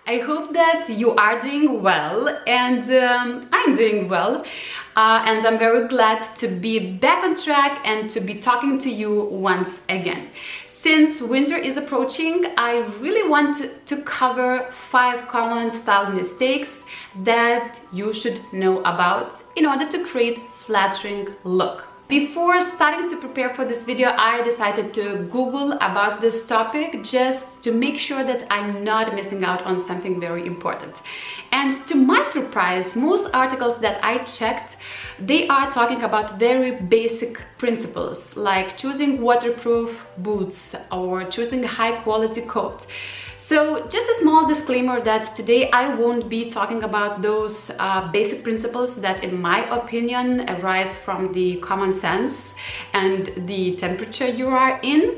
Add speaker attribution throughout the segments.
Speaker 1: I hope that you are doing well, and I'm doing well, and I'm very glad to be back on track and to be talking to you once again. Since winter is approaching, I really want to cover 5 common style mistakes that you should know about in order to create flattering look. Before starting to prepare for this video, I decided to Google about this topic just to make sure that I'm not missing out on something very important. And to my surprise, most articles that I checked, they are talking about very basic principles like choosing waterproof boots or choosing a high quality coat. So just a small disclaimer that today I won't be talking about those basic principles that in my opinion arise from the common sense and the temperature you are in.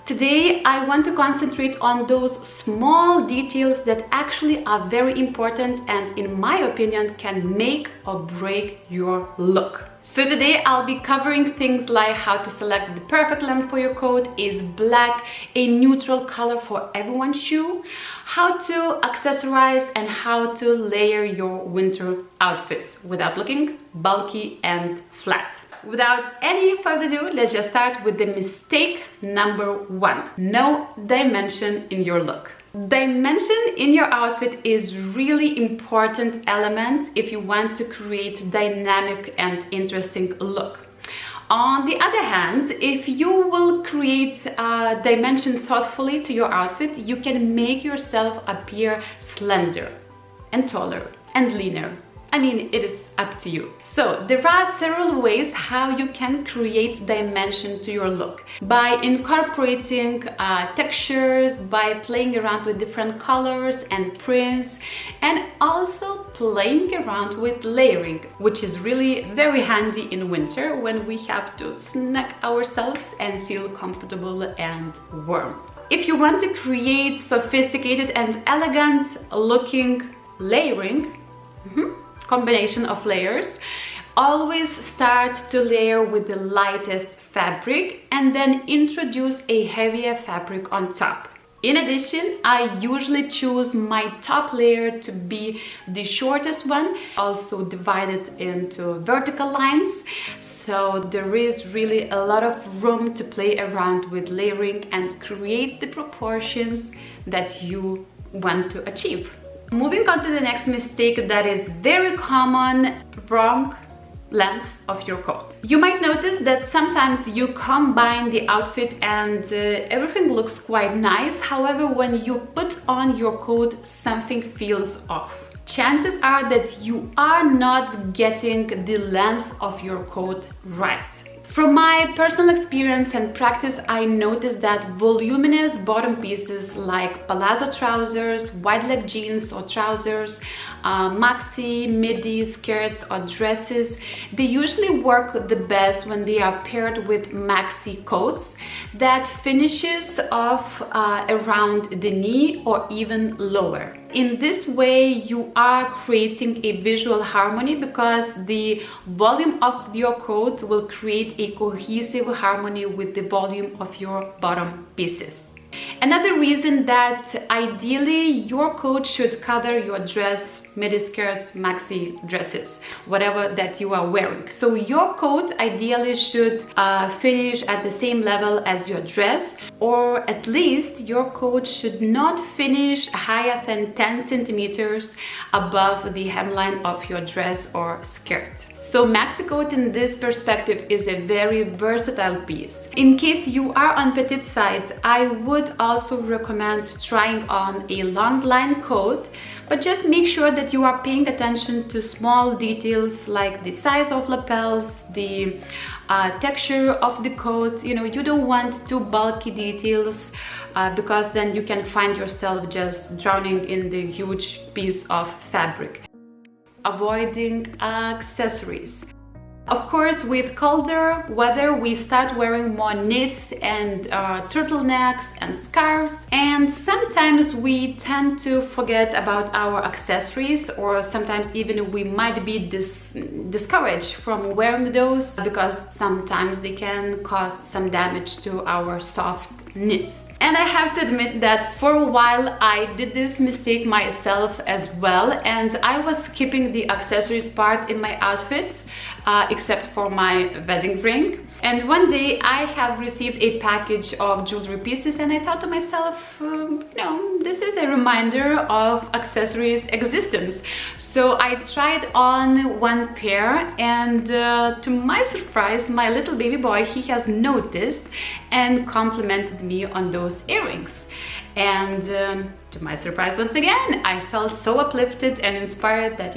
Speaker 1: Today I want to concentrate on those small details that actually are very important and in my opinion can make or break your look. So today I'll be covering things like how to select the perfect length for your coat. Is black a neutral color for everyone's shoe? How to accessorize and how to layer your winter outfits without looking bulky and flat. Without any further ado, let's just start with the mistake number 1. No dimension in your look. Dimension in your outfit is really important element if you want to create dynamic and interesting look. On the other hand, if you will create dimension thoughtfully to your outfit, you can make yourself appear slender and taller and leaner. I mean, it is up to you. So there are several ways how you can create dimension to your look. By incorporating textures, by playing around with different colors and prints, and also playing around with layering, which is really very handy in winter when we have to snug ourselves and feel comfortable and warm. If you want to create sophisticated and elegant looking layering, combination of layers, always start to layer with the lightest fabric and then introduce a heavier fabric on top. In addition, I usually choose my top layer to be the shortest one, also divided into vertical lines, so there is really a lot of room to play around with layering and create the proportions that you want to achieve. Moving on to the next mistake that is very common: wrong length of your coat. You might notice that sometimes you combine the outfit and everything looks quite nice. However, when you put on your coat, something feels off. Chances are that you are not getting the length of your coat right. From my personal experience and practice, I noticed that voluminous bottom pieces like palazzo trousers, wide leg jeans or trousers, maxi, midi, skirts or dresses, they usually work the best when they are paired with maxi coats that finishes off around the knee or even lower. In this way, you are creating a visual harmony because the volume of your coat will create a cohesive harmony with the volume of your bottom pieces. Another reason that ideally your coat should cover your dress, midi skirts, maxi dresses, whatever that you are wearing. So your coat ideally should finish at the same level as your dress, or at least your coat should not finish higher than 10 centimeters above the hemline of your dress or skirt. So maxi coat in this perspective is a very versatile piece. In case you are on petite side, I would also recommend trying on a long line coat, but just make sure that you are paying attention to small details like the size of lapels, the texture of the coat. You know, you don't want too bulky details because then you can find yourself just drowning in the huge piece of fabric. Avoiding accessories. Of course, with colder weather, we start wearing more knits and turtlenecks and scarves, and sometimes we tend to forget about our accessories, or sometimes even we might be discouraged from wearing those because sometimes they can cause some damage to our soft knits. And I have to admit that for a while I did this mistake myself as well, and I was skipping the accessories part in my outfits, except for my wedding ring. And one day I have received a package of jewelry pieces, and I thought to myself, this is a reminder of accessories existence. So I tried on one pair, and to my surprise, my little baby boy, he has noticed and complimented me on those earrings. And to my surprise, once again, I felt so uplifted and inspired that,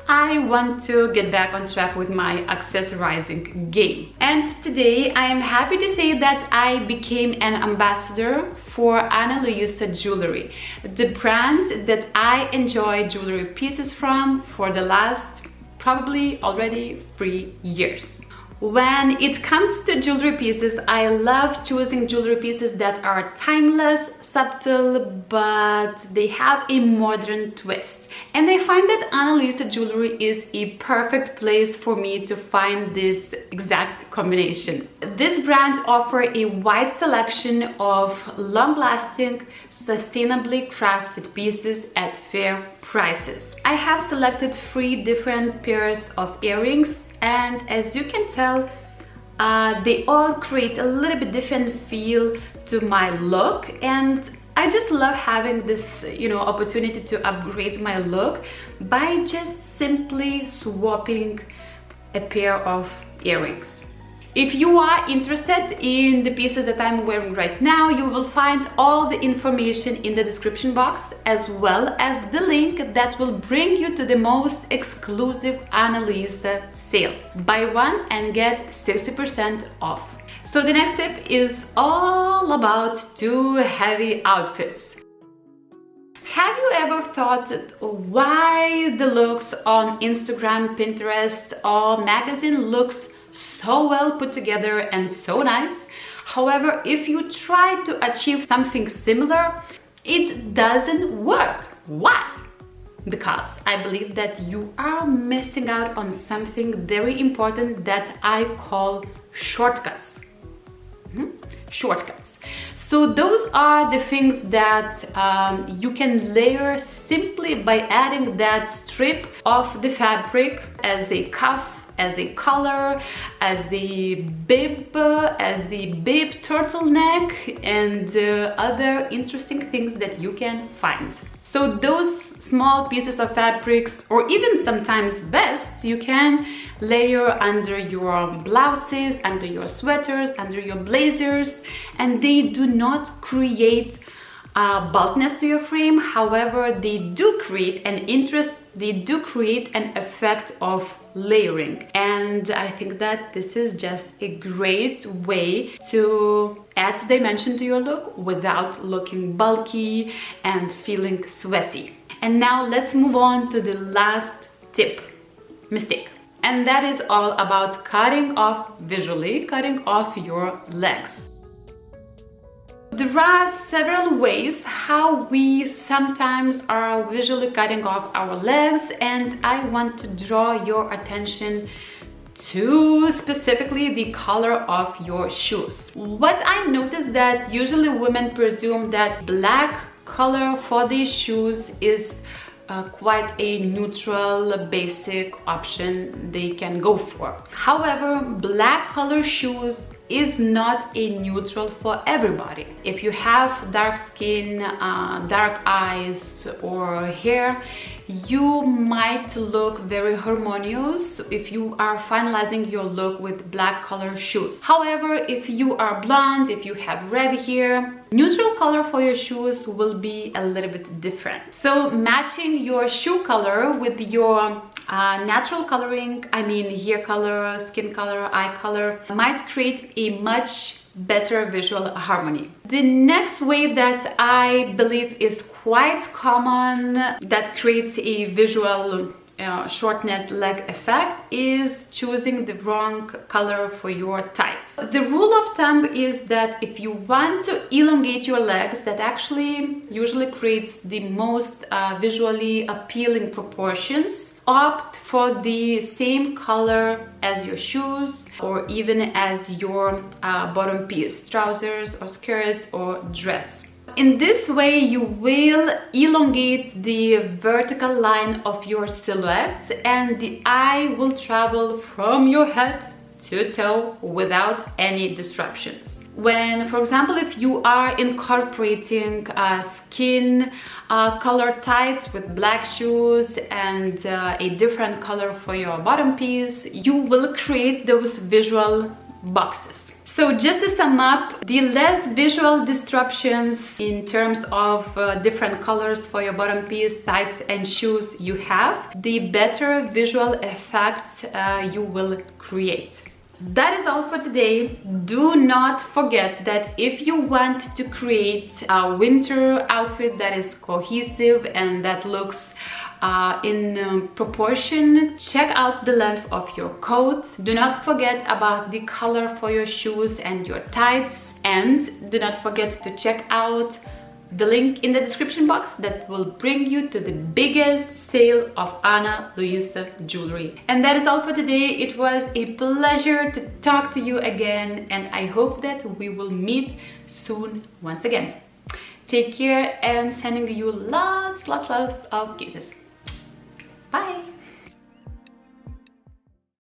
Speaker 1: I want to get back on track with my accessorizing game. And today I am happy to say that I became an ambassador for Ana Luisa Jewelry, the brand that I enjoy jewelry pieces from for the last probably already 3 years. When it comes to jewelry pieces, I love choosing jewelry pieces that are timeless, subtle, but they have a modern twist. And I find that Ana Luisa Jewelry is a perfect place for me to find this exact combination. This brand offers a wide selection of long-lasting, sustainably crafted pieces at fair prices. I have selected 3 different pairs of earrings, and as you can tell, they all create a little bit different feel to my look, and I just love having this opportunity to upgrade my look by just simply swapping a pair of earrings. If you are interested in the pieces that I'm wearing right now, you will find all the information in the description box, as well as the link that will bring you to the most exclusive Ana Luisa sale. Buy one and get 60% off. So the next tip is all about 2 heavy outfits. Have you ever thought why the looks on Instagram, Pinterest, or magazine looks so well put together and so nice? However, if you try to achieve something similar, it doesn't work. Why? Because I believe that you are missing out on something very important that I call shortcuts. Shortcuts. So those are the things that you can layer simply by adding that strip of the fabric as a cuff, as a collar, as a bib turtleneck, and other interesting things that you can find. So those small pieces of fabrics, or even sometimes vests, you can layer under your blouses, under your sweaters, under your blazers, and they do not create bulkiness to your frame. However, they do create an interest, they do create an effect of layering, and I think that this is just a great way to add dimension to your look without looking bulky and feeling sweaty. And now let's move on to the last mistake, and that is all about cutting off your legs. There are several ways how we sometimes are visually cutting off our legs, and I want to draw your attention to specifically the color of your shoes. What I noticed that usually women presume that black color for these shoes is quite a neutral, basic option they can go for. However, black color shoes is not a neutral for everybody. If you have dark skin, dark eyes, or hair, you might look very harmonious if you are finalizing your look with black color shoes. However, if you are blonde, if you have red hair, neutral color for your shoes will be a little bit different. So matching your shoe color with your natural coloring, I mean hair color, skin color, eye color, might create a much better visual harmony. The next way that I believe is quite common that creates a visual short net leg effect is choosing the wrong color for your tights. The rule of thumb is that if you want to elongate your legs, that actually usually creates the most visually appealing proportions opt for the same color as your shoes or even as your bottom piece, trousers or skirts or dress. In this way, you will elongate the vertical line of your silhouette and the eye will travel from your head to toe without any disruptions. When, for example, if you are incorporating skin color tights with black shoes and a different color for your bottom piece, you will create those visual boxes. So just to sum up, the less visual disruptions in terms of different colors for your bottom piece, tights and shoes you have, the better visual effect you will create. That is all for today. Do not forget that if you want to create a winter outfit that is cohesive and that looks in proportion, check out the length of your coat. Do not forget about the color for your shoes and your tights, and do not forget to check out the link in the description box that will bring you to the biggest sale of Ana Luisa jewelry. And that is all for today. It was a pleasure to talk to you again, and I hope that we will meet soon once again. Take care and sending you lots of kisses. Bye!